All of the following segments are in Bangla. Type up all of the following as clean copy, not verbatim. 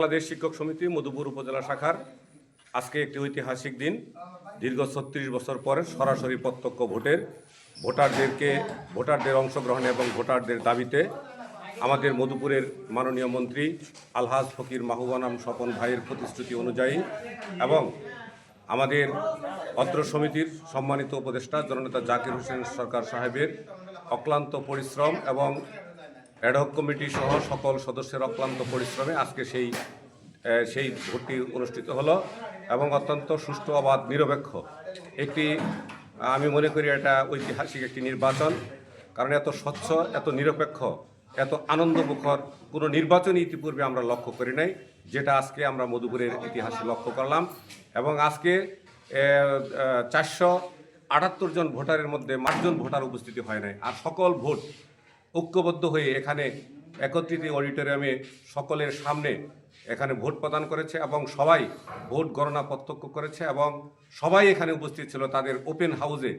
বাংলাদেশ শিক্ষক সমিতি মধুপুর উপজেলা শাখার আজকে একটি ঐতিহাসিক দিন। দীর্ঘ ৩৬ বছর পরে সরাসরি প্রত্যক্ষ ভোটারদের অংশগ্রহণে এবং ভোটারদের দাবিতে আমাদের মধুপুরের মাননীয় মন্ত্রী আলহাজ ফকির মাহবুব স্বপন ভাইয়ের প্রতিশ্রুতি অনুযায়ী এবং আমাদের অত্র সমিতির সম্মানিত উপদেষ্টা জননেতা জাকির হোসেন সরকার সাহেবের অক্লান্ত পরিশ্রম এবং অ্যাডহক কমিটি সহ সকল সদস্যের অক্লান্ত পরিশ্রমে আজকে সেই ভোটটি অনুষ্ঠিত হলো এবং অত্যন্ত সুষ্ঠু অবাধ নিরপেক্ষ একটি, আমি মনে করি এটা ঐতিহাসিক একটি নির্বাচন। কারণ এত স্বচ্ছ, এত নিরপেক্ষ, এত আনন্দমুখর কোনো নির্বাচনই ইতিপূর্বে আমরা লক্ষ্য করি নাই, যেটা আজকে আমরা মধুপুরের ইতিহাসে লক্ষ্য করলাম। এবং আজকে 478 জন ভোটারের মধ্যে 8 জন ভোটার উপস্থিতি হয় নাই, আর সকল ভোট ঐক্যবদ্ধ হয়ে এখানে একত্রিত অডিটোরিয়ামে সকলের সামনে এখানে ভোট প্রদান করেছে এবং সবাই ভোট গণনা প্রত্যক্ষ করেছে এবং সবাই এখানে উপস্থিত ছিল। তাদের ওপেন হাউসে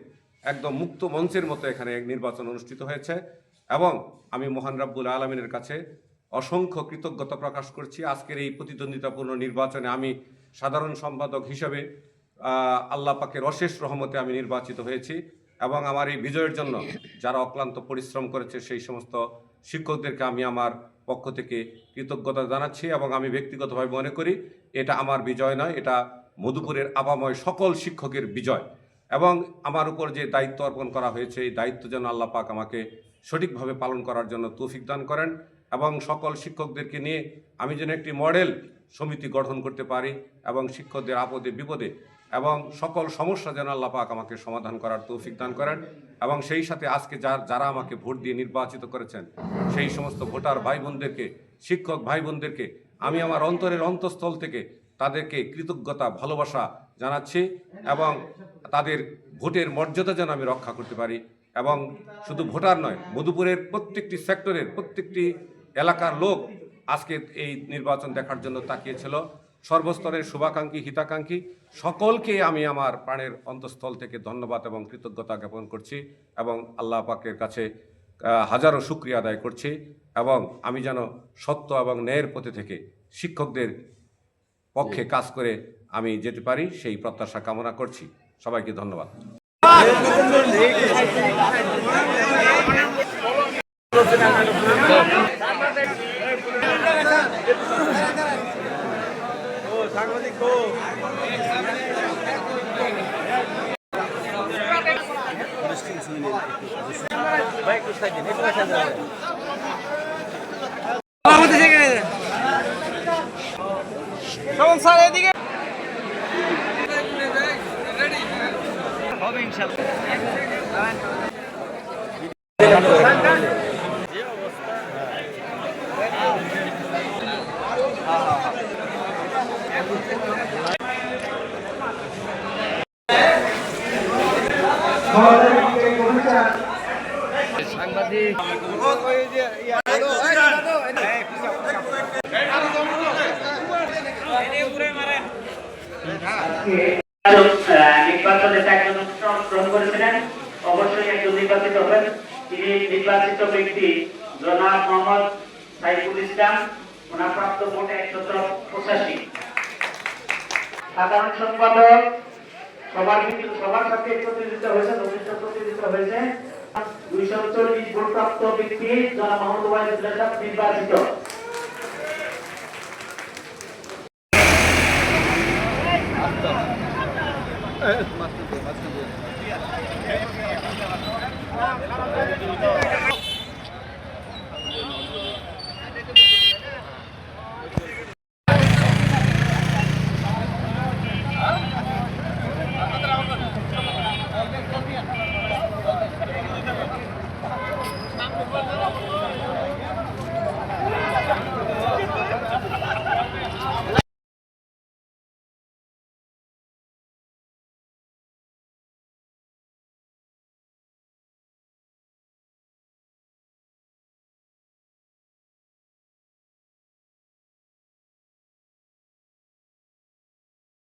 একদম মুক্ত মঞ্চের মতো এখানে নির্বাচন অনুষ্ঠিত হয়েছে এবং আমি মহান রাব্বুল আলামিনের কাছে অসংখ্য কৃতজ্ঞতা প্রকাশ করছি। আজকের এই প্রতিদ্বন্দ্বিতাপূর্ণ নির্বাচনে আমি সাধারণ সম্পাদক হিসেবে আল্লাহ পাকের অশেষ রহমতে আমি নির্বাচিত হয়েছি এবং আমার এই বিজয়ের জন্য যারা অক্লান্ত পরিশ্রম করেছে সেই সমস্ত শিক্ষকদেরকে আমি আমার পক্ষ থেকে কৃতজ্ঞতা জানাচ্ছি এবং আমি ব্যক্তিগতভাবে মনে করি এটা আমার বিজয় নয়, এটা মধুপুরের আবাময় সকল শিক্ষকের বিজয়। এবং আমার উপর যে দায়িত্ব অর্পণ করা হয়েছে এই দায়িত্ব যেন আল্লাহ পাক আমাকে সঠিকভাবে পালন করার জন্য তৌফিক দান করেন এবং সকল শিক্ষকদেরকে নিয়ে আমি যেন একটি মডেল সমিতি গঠন করতে পারি এবং শিক্ষকদের আপদে বিপদে এবং সকল সমস্যা যেন আল্লাহ পাক আমাকে সমাধান করার তৌফিক দান করেন। এবং সেই সাথে আজকে যারা আমাকে ভোট দিয়ে নির্বাচিত করেছেন সেই সমস্ত ভোটার ভাই বোনদেরকে, শিক্ষক ভাই বোনদেরকে আমি আমার অন্তরের অন্তঃস্থল থেকে তাদেরকে কৃতজ্ঞতা ভালোবাসা জানাচ্ছি এবং তাদের ভোটের মর্যাদা যেন আমি রক্ষা করতে পারি। এবং শুধু ভোটার নয়, মধুপুরের প্রত্যেকটি সেক্টরের প্রত্যেকটি এলাকার লোক আজকে এই নির্বাচন দেখার জন্য তাকিয়েছিল। সর্বস্তরের শুভাকাঙ্ক্ষী হিতাকাঙ্ক্ষী সকলকে আমি আমার প্রাণের অন্তঃস্থল থেকে ধন্যবাদ এবং কৃতজ্ঞতা জ্ঞাপন করছি এবং আল্লাহ পাকের কাছে হাজারো শুকরিয়া আদায় করছি এবং আমি যেন সত্য এবং ন্যায়ের পথে থেকে শিক্ষকদের পক্ষে কাজ করে আমি যেতে পারি সেই প্রত্যাশা কামনা করছি। সবাইকে ধন্যবাদ। নির্বাচনে একজন গ্রহণ করেছিলেন, অবশ্যই একজন নির্বাচিত হবেন। তিনি নির্বাচিত ব্যক্তি জনাব মোহাম্মদ সাইফুল ইসলাম, ওনার প্রাপ্ত ভোট 185। সাধারণ সম্পাদক সবার সাথে প্রতিনিধিত্ব হয়েছে, প্রতিনিধিত্ব হয়েছে 240 ভোট প্রাপ্ত ব্যক্তি জনাব মোহাম্মদ ওয়াহিদুল্লাহ সাহেব নির্বাচিত।